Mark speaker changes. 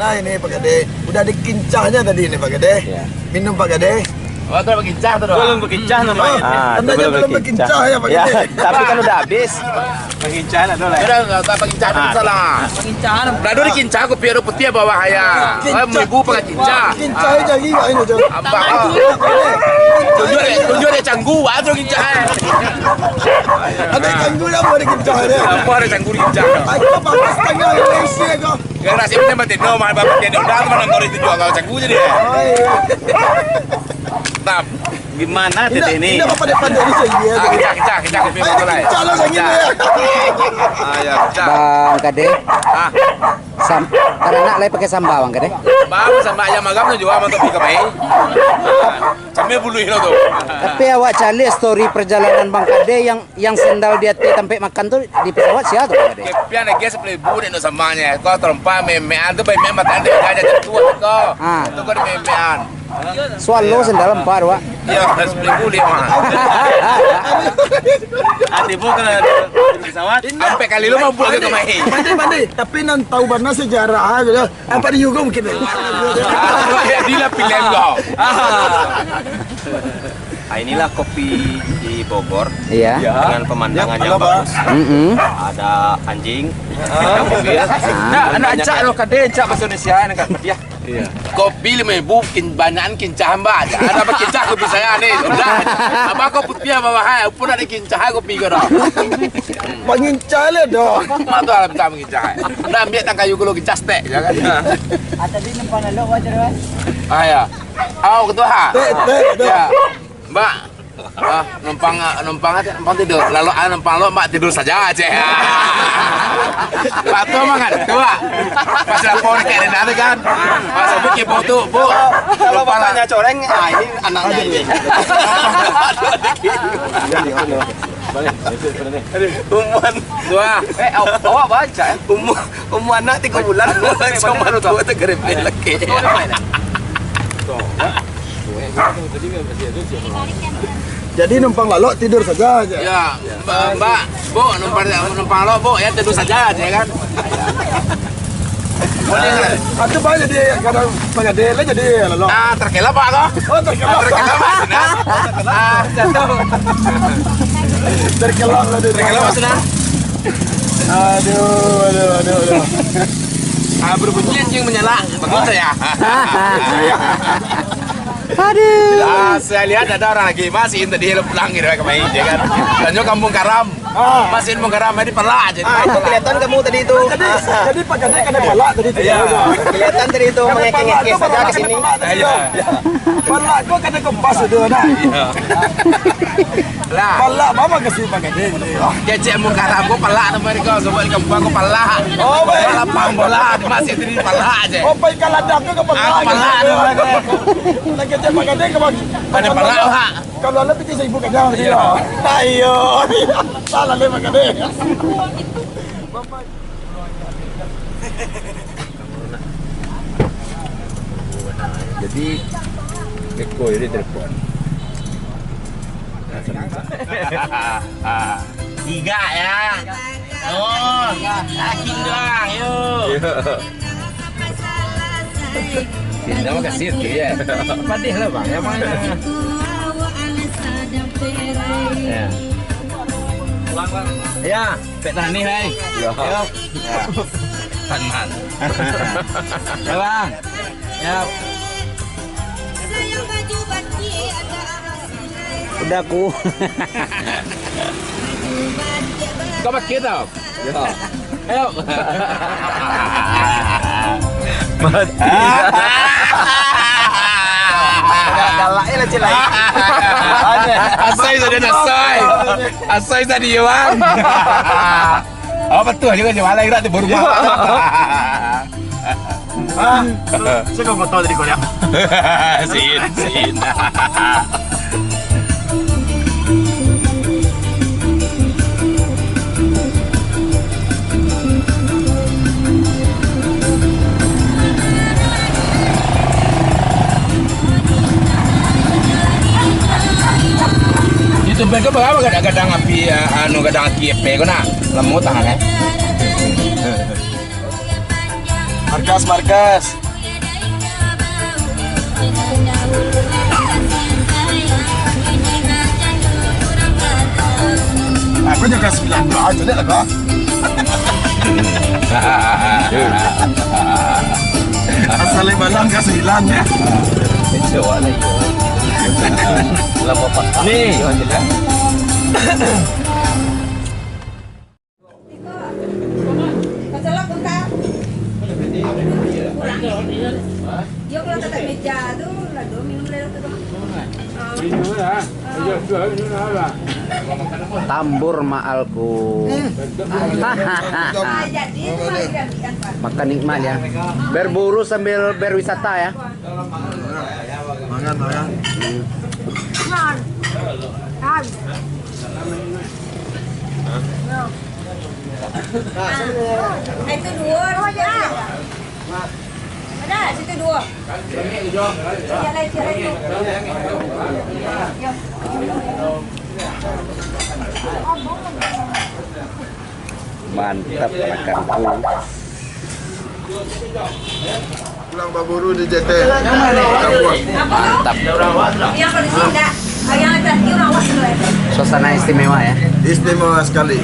Speaker 1: Nah ini Pak Gede, udah dikincahnya tadi ini Pak Gede. Minum Pak Gede.
Speaker 2: Oh, itu berkincah tuh. Belum berkincah namanya.
Speaker 1: Tandanya belum berkincah ya Pak Gede.
Speaker 3: Tapi kan udah habis.
Speaker 2: Berkincah ada lah. Udah enggak berkincah salah. Berkincah. Lalu dikincah aku biar putih bawah ya. Minggu pakai kincah.
Speaker 1: Kincah jadi Pak ini tuh.
Speaker 2: Tujuh ada canggu, ada kincah.
Speaker 1: Ada canggu yang mau dikincah ya.
Speaker 2: Apa ada canggu kincah?
Speaker 1: Aku pakai setengah Malaysia kok.
Speaker 2: Yang nasi punya mati no, mana bapak dia udah mana ngor itu jual kalau canggu jadi. Tap.
Speaker 3: Gimana tete ini?
Speaker 1: Ini apa depan dari sini ya?
Speaker 2: Kita kopi mulai.
Speaker 1: Kalau segini ya.
Speaker 2: Ayo,
Speaker 4: Bang Kade. Karena lagi pakai sambal Bang Kade.
Speaker 2: Bang sama ayam agam tu juga mantap ikan bayi. Sampai bulu hilo tu.
Speaker 4: Tapi awak cari story perjalanan Bang Kade yang sendal dia sampai makan tuh di pesawat siapa tuh Bang Kade?
Speaker 2: Kepian lagi seperti bulu no samanya. Kau terempa memean tu bayi memang ada gajah tertua kau. Tu kau memean.
Speaker 4: Swallow sendal empar Wak.
Speaker 2: Ya, seperti bulu mah.
Speaker 3: Hati bukan pesawat.
Speaker 2: Sampai kali lu mampu lagi ke main.
Speaker 1: Mandi. Tapi nan tahu mana sejarah gitu. Apa di juga mungkin.
Speaker 2: Ya dia pilih kau.
Speaker 3: Nah, inilah kopi di Bogor.
Speaker 4: Iya.
Speaker 3: Dengan pemandangan yang bagus. Ada anjing.
Speaker 2: Anak acak lo Kade, acak bahasa Indonesia nak dia. Iya. Kopi 5.000 banyakan kincah mbak. Ada apa kincah kopi saya ni. Sudah. Apa kau putih apa bahaya? Pun ada kincah kopi kau dah.
Speaker 1: Pengincah le dong.
Speaker 2: Mak tu alam tak mengincah. Dah ambil tak kayu kalau kincah stek, jangan.
Speaker 4: Tadi numpang lalu wajar Wak.
Speaker 2: Ya. Oh ketua ha.
Speaker 1: Tek.
Speaker 2: Ya. Mbak. Numpang tidur. Lalu numpang lo mak tidur saja aja. Pak tu mangan tua. Pas lapor kayak ada kan. Pas bikin foto, Bu.
Speaker 3: Kalau bapaknya coreng, ini anaknya ini. Umuan
Speaker 2: Dua.
Speaker 3: awak baca ya? Umuan anak 3 bulan. Sama tua tu gerepet lagi.
Speaker 1: Jadi numpang lalu tidur saja aja.
Speaker 2: Ya, Mbak, Bu, numpang lo, Bu, ya tidur saja aja kan.
Speaker 1: Atau apa jadi kadang pengadil jadi lalu.
Speaker 2: Terkelap Pak kok.
Speaker 1: Oh terkelak.
Speaker 2: Terkelap Pak Sunan. Jatuh.
Speaker 1: Terkelak
Speaker 2: Terkelap Pak Sunan.
Speaker 1: Aduh.
Speaker 2: Berbunyi anjing menyala. Bagus ya.
Speaker 4: Aduh.
Speaker 2: Saya lihat ada orang lagi masih tadi pulang gitu ke main ya kan. Dan kampung Karam. Masih kampung Karam ini pelak jadi.
Speaker 3: Kelihatan kamu tadi itu.
Speaker 1: Jadi Pak Gede kena palak tadi tu.
Speaker 3: Kelihatan tadi itu mengekek-ngekek saja ke sini.
Speaker 1: Palak kau kena kempas tu dah.
Speaker 2: Lah,
Speaker 1: Palak mama kasih Pak Gede.
Speaker 2: kecek kampung Karam gua pelak sama mereka sebab di kampung gua pelak.
Speaker 1: Oh baik.
Speaker 2: Lapang bola masih tadi pelak aja.
Speaker 1: Oh baik kalau ladang tu kau palak.
Speaker 2: Pelak ada mereka.
Speaker 1: Lagi kecek Pak Gede kau.
Speaker 2: Pada pelak Pak.
Speaker 1: Kalau lebih 3.000 kadang dia. Ayo. Salah le Pak Gede.
Speaker 2: Jadi Eko jadi telepon. 3 ya. Oh, yakin doang, yuk. Tidak mau kasih tu ya. Padih lah bang, yang mana? Ya. Ya, petan ni hai. Ya. Tanan. Ya bang. Ya.
Speaker 4: Udah ku.
Speaker 2: Kau pakai tau? Ya. Ayo.
Speaker 3: Galaknya lah cilai.
Speaker 2: Asai sudah nasai. Asai tadi bang. Oh betul juga jualan lagi tu baru.
Speaker 1: Saya kau tahu tadi kau ya.
Speaker 2: Sin. Itu mereka berapa kadang-kadang api kadang api EP kau nak lemut tangan
Speaker 1: Markas. Aku juga 9 aja deh lah. Asal balang ke 9 ya.
Speaker 2: Nih.
Speaker 5: Kecelok bentar. Yo kalau tetap meja tuh, lalu minum lewat itu.
Speaker 4: Tambur maalku.
Speaker 5: Jadi itu mah gantian Pak.
Speaker 4: Makan nikmat ya. Berburu sambil berwisata ya.
Speaker 1: Mangan.
Speaker 5: Man. Kan. Itu dua. Ada, situ dua. Jalan itu.
Speaker 4: Mantap makanku.
Speaker 1: Pulang baburu di JT.
Speaker 4: Mantap.
Speaker 5: Yang kalau di sini enggak. Yang atas itu rawat dulu ya.
Speaker 4: Suasana istimewa ya.
Speaker 1: Istimewa sekali.